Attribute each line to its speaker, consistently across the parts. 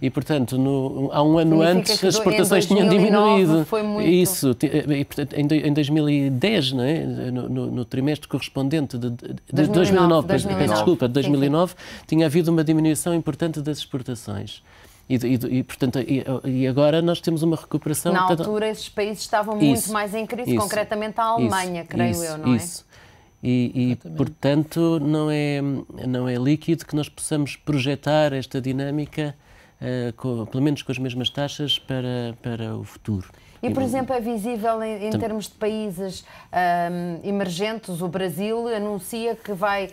Speaker 1: E, portanto, há um ano antes as exportações tinham diminuído.
Speaker 2: Foi muito...
Speaker 1: Isso, e, portanto, em 2010, não é? No trimestre correspondente de 2009, desculpa, de 2009, tinha havido uma diminuição importante das exportações. Portanto, agora nós temos uma recuperação...
Speaker 2: Na altura, esses países estavam muito mais em crise, concretamente a Alemanha, creio eu, não é?
Speaker 1: E portanto, não é líquido que nós possamos projetar esta dinâmica, pelo menos com as mesmas taxas, para o futuro.
Speaker 2: E, por exemplo, é visível em termos de países emergentes, o Brasil anuncia que vai,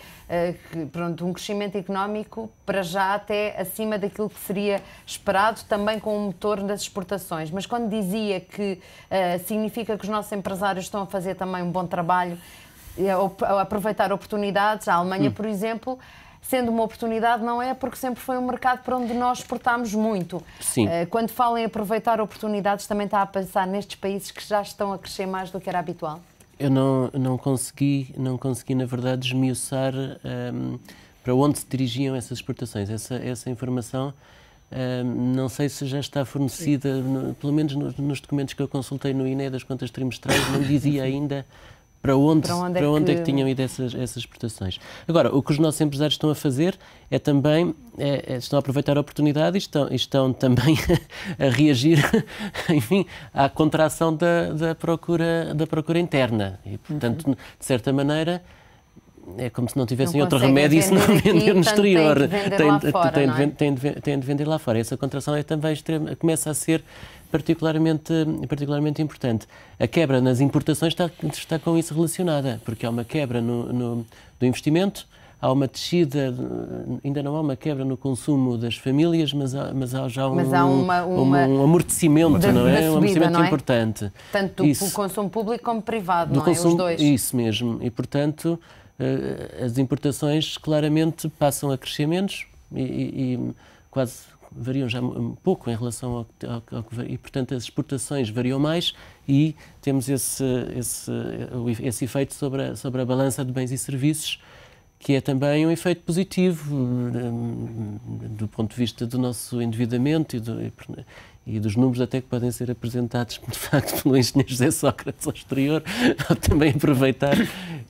Speaker 2: um crescimento económico para já até acima daquilo que seria esperado, também com o motor das exportações. Mas quando dizia que significa que os nossos empresários estão a fazer também um bom trabalho, a aproveitar oportunidades, a Alemanha, por exemplo, sendo uma oportunidade, não é, porque sempre foi um mercado para onde nós exportámos muito.
Speaker 1: Sim.
Speaker 2: Quando falam em aproveitar oportunidades, também está a pensar nestes países que já estão a crescer mais do que era habitual?
Speaker 1: Eu não consegui, na verdade, esmiuçar para onde se dirigiam essas exportações. Essa informação, não sei se já está fornecida, pelo menos nos documentos que eu consultei no INE das contas trimestrais, não dizia ainda para onde é que tinham ido essas exportações. Agora, o que os nossos empresários estão a fazer é também, estão a aproveitar a oportunidade e estão também a reagir, enfim, à contração da procura interna. E, portanto, de certa maneira, é como se não tivessem outro remédio e se não vender no exterior. Têm de vender lá fora. Essa contração é também começa a ser particularmente importante. A quebra nas importações está com isso relacionada, porque há uma quebra do investimento, há uma descida, ainda não há uma quebra no consumo das famílias, mas há já um amortecimento, não é? Um amortecimento importante.
Speaker 2: Tanto do consumo público como privado, não é? Os dois.
Speaker 1: Isso mesmo. E, portanto, as importações claramente passam a crescer menos e quase variam já um pouco em relação ao que e, portanto, as exportações variam mais e temos esse efeito sobre a balança de bens e serviços, que é também um efeito positivo do ponto de vista do nosso endividamento e dos números até que podem ser apresentados, de facto, pelo engenheiro José Sócrates ao exterior, ao também aproveitar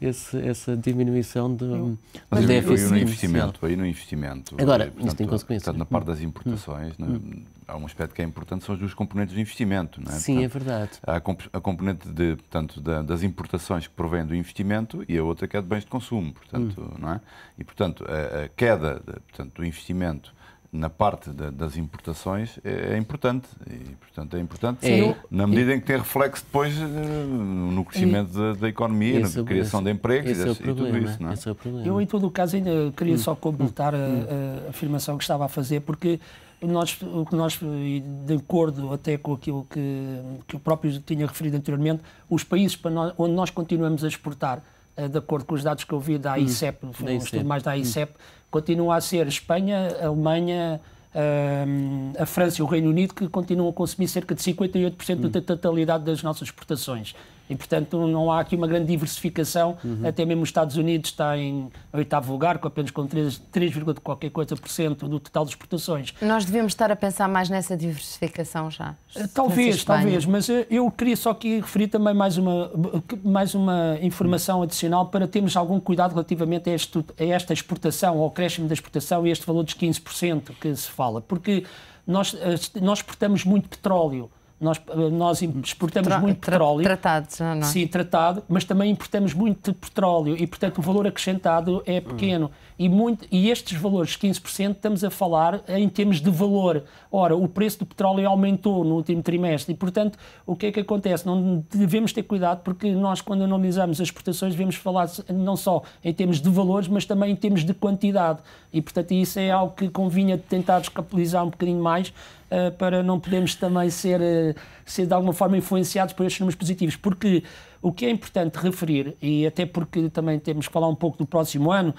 Speaker 1: essa diminuição do déficit.
Speaker 3: Aí no investimento.
Speaker 1: Agora, isso tem consequências.
Speaker 3: Portanto, na parte das importações, há um aspecto que é importante, são as duas componentes do investimento. Não é?
Speaker 1: Sim,
Speaker 3: portanto,
Speaker 1: é verdade.
Speaker 3: Há a componente das importações que provém do investimento e a outra que é de bens de consumo. Portanto, não é? E, portanto, a queda do investimento na parte das importações é importante. E, portanto, é importante na medida em que tem reflexo depois no crescimento da economia, na criação de empregos e tudo isso. Não é?
Speaker 1: Esse é o problema.
Speaker 4: Eu, em todo o caso, ainda queria só completar a afirmação que estava a fazer, porque de acordo até com aquilo que o próprio tinha referido anteriormente, os países onde nós continuamos a exportar, de acordo com os dados que eu vi da AICEP, foi um estudo mais da AICEP, continua a ser Espanha, a Alemanha, a França e o Reino Unido, que continuam a consumir cerca de 58% da totalidade das nossas exportações. E, portanto, não há aqui uma grande diversificação. Até mesmo os Estados Unidos está em 8º lugar, com apenas 3, qualquer coisa por cento do total de exportações.
Speaker 2: Nós devemos estar a pensar mais nessa diversificação já?
Speaker 4: Talvez, mas eu queria só aqui referir também mais uma informação adicional para termos algum cuidado relativamente a esta exportação, ao crescimento da exportação e este valor dos 15% que se fala, porque nós exportamos muito petróleo. Nós exportamos muito petróleo.
Speaker 2: Tratado, não é?
Speaker 4: Sim, tratado, mas também importamos muito petróleo e, portanto, o valor acrescentado é pequeno. E estes valores, 15%, estamos a falar em termos de valor. Ora, o preço do petróleo aumentou no último trimestre e, portanto, o que é que acontece? Não devemos ter cuidado, porque nós, quando analisamos as exportações, devemos falar não só em termos de valores, mas também em termos de quantidade. E, portanto, isso é algo que convinha tentar descapitalizar um bocadinho mais, para não podermos também ser de alguma forma influenciados por estes números positivos, porque O que é importante referir, e até porque também temos que falar um pouco do próximo ano,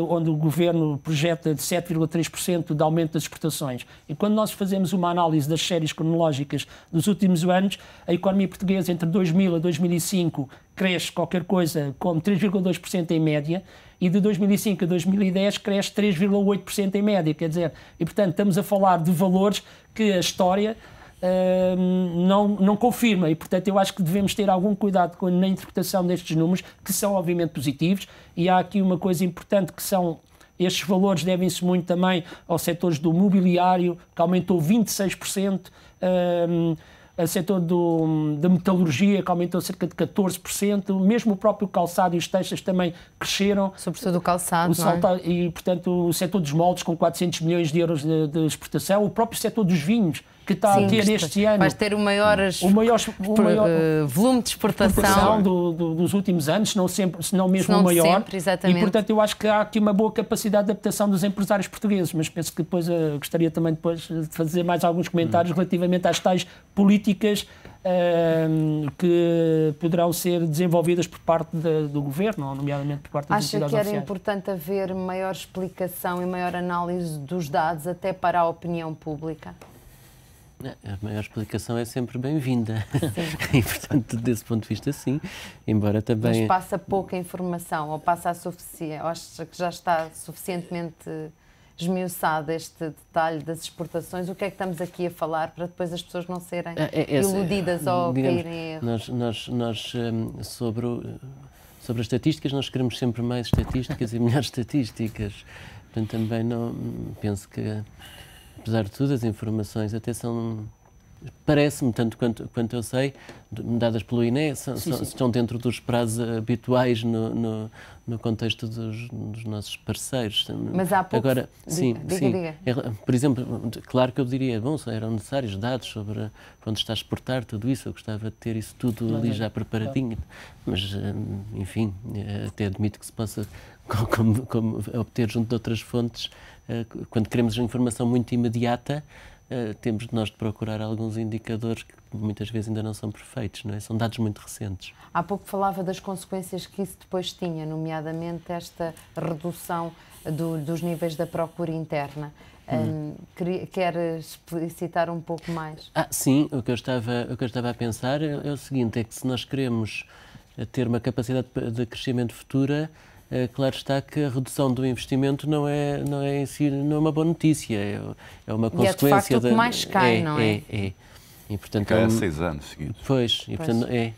Speaker 4: onde o Governo projeta de 7,3% de aumento das exportações. E quando nós fazemos uma análise das séries cronológicas dos últimos anos, a economia portuguesa entre 2000 a 2005 cresce qualquer coisa como 3,2% em média, e de 2005 a 2010 cresce 3,8% em média, quer dizer, e portanto estamos a falar de valores que a história não confirma, e portanto eu acho que devemos ter algum cuidado na interpretação destes números, que são obviamente positivos, e há aqui uma coisa importante que são, estes valores devem-se muito também aos setores do mobiliário, que aumentou 26%, o setor da metalurgia, que aumentou cerca de 14%, mesmo o próprio calçado e os textos também cresceram.
Speaker 2: Sobretudo o calçado, não é?
Speaker 4: E, portanto, o setor dos moldes, com 400 milhões de euros de exportação, o próprio setor dos vinhos, que está a ter este ano...
Speaker 2: Vais ter o maior volume de exportação
Speaker 4: dos últimos anos, se não mesmo o maior.
Speaker 2: Sempre, exatamente.
Speaker 4: E, portanto, eu acho que há aqui uma boa capacidade de adaptação dos empresários portugueses, mas penso que depois gostaria também depois de fazer mais alguns comentários relativamente às tais políticas que poderão ser desenvolvidas por parte do Governo, nomeadamente por parte das entidades oficiais.
Speaker 2: Acha que era importante haver maior explicação e maior análise dos dados até para a opinião pública?
Speaker 1: A maior explicação é sempre bem-vinda. E, portanto, desse ponto de vista, sim. Embora também...
Speaker 2: Mas passa pouca informação, ou passa a suficiente, ou acha que já está suficientemente esmiuçado este detalhe das exportações? O que é que estamos aqui a falar para depois as pessoas não serem iludidas ou caírem em erro?
Speaker 1: Nós sobre as estatísticas, nós queremos sempre mais estatísticas e melhores estatísticas. Portanto, também não penso que... Apesar de tudo, as informações até são, parece-me, tanto quanto eu sei, dadas pelo INE, estão dentro dos prazos habituais no contexto dos nossos parceiros.
Speaker 2: Mas há pouco...
Speaker 1: Agora,
Speaker 2: diga.
Speaker 1: Por exemplo, claro que eu diria, bom, eram necessários dados sobre onde está a exportar tudo isso, eu gostava de ter isso tudo ali já preparadinho, mas, enfim, até admito que se possa, como obter junto de outras fontes, quando queremos informação muito imediata, temos de nós de procurar alguns indicadores que muitas vezes ainda não são perfeitos, não é? São dados muito recentes. Há
Speaker 2: pouco falava das consequências que isso depois tinha, nomeadamente esta redução dos níveis da procura interna. Quer explicitar um pouco mais?
Speaker 1: Sim, o que eu estava a pensar é o seguinte, é que se nós queremos ter uma capacidade de crescimento futura, claro está que a redução do investimento não é em si não é uma boa notícia, é uma consequência.
Speaker 2: E é de facto o que mais cai, não é?
Speaker 1: É. E, portanto,
Speaker 3: cai há 6 anos seguidos.
Speaker 1: Pois, e, portanto, é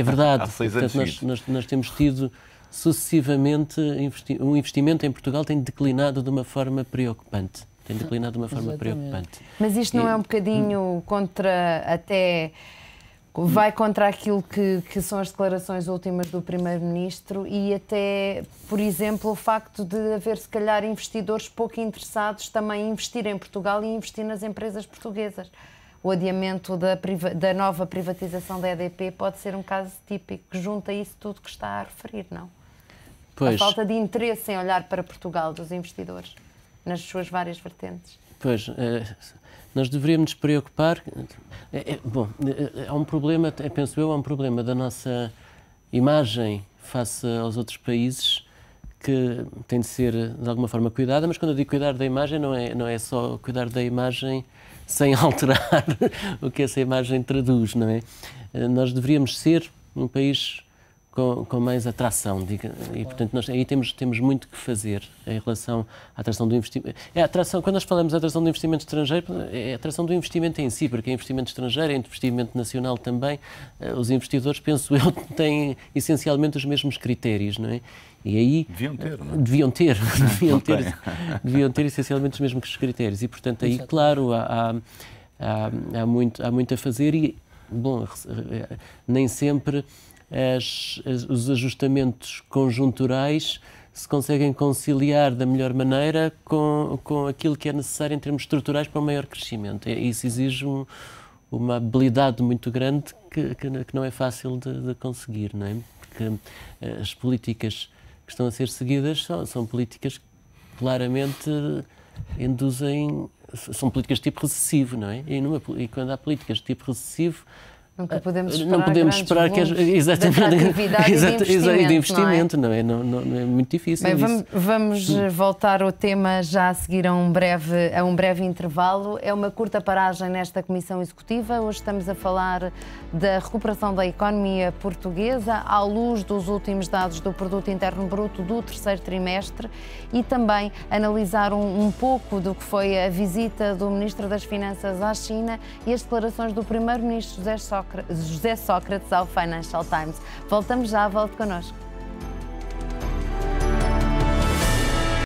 Speaker 1: verdade.
Speaker 3: Há 6 anos
Speaker 1: portanto, nós temos tido sucessivamente o investimento em Portugal tem declinado de uma forma preocupante.
Speaker 2: Mas isto não é um bocadinho vai contra aquilo que são as declarações últimas do Primeiro-Ministro e até, por exemplo, o facto de haver, se calhar, investidores pouco interessados também em investir em Portugal e investir nas empresas portuguesas. O adiamento da nova privatização da EDP pode ser um caso típico que junta isso tudo que está a referir, não?
Speaker 1: Pois.
Speaker 2: A falta de interesse em olhar para Portugal dos investidores, nas suas várias vertentes.
Speaker 1: Pois, nós deveríamos nos preocupar. Há um problema, penso eu, há um problema da nossa imagem face aos outros países que tem de ser, de alguma forma, cuidada, mas quando eu digo cuidar da imagem, não é só cuidar da imagem sem alterar o que essa imagem traduz, não é? Nós deveríamos ser um país com mais atração, e portanto nós aí temos muito que fazer em relação à atração do investimento. Quando nós falamos de atração do investimento estrangeiro, é a atração do investimento em si, porque é investimento estrangeiro, é investimento nacional também. Os investidores, penso eu, têm essencialmente os mesmos critérios, não é? E aí deviam ter essencialmente os mesmos critérios e portanto aí, claro, há muito a fazer e, bom, nem sempre os ajustamentos conjunturais se conseguem conciliar da melhor maneira com aquilo que é necessário em termos estruturais para um maior crescimento. Isso exige uma habilidade muito grande que não é fácil de conseguir, não é? Porque as políticas que estão a ser seguidas são políticas que claramente induzem... São políticas de tipo recessivo, não é? E quando há políticas de tipo recessivo,
Speaker 2: Nunca podemos
Speaker 1: esperar que exatamente de investimento, não é? Não é muito difícil.
Speaker 2: Bem, vamos voltar ao tema já a seguir a um breve intervalo. É uma curta paragem nesta Comissão Executiva. Hoje estamos a falar da recuperação da economia portuguesa à luz dos últimos dados do Produto Interno Bruto do terceiro trimestre e também analisar um pouco do que foi a visita do Ministro das Finanças à China e as declarações do Primeiro-Ministro José Sócrates ao Financial Times. Voltamos já, volte connosco.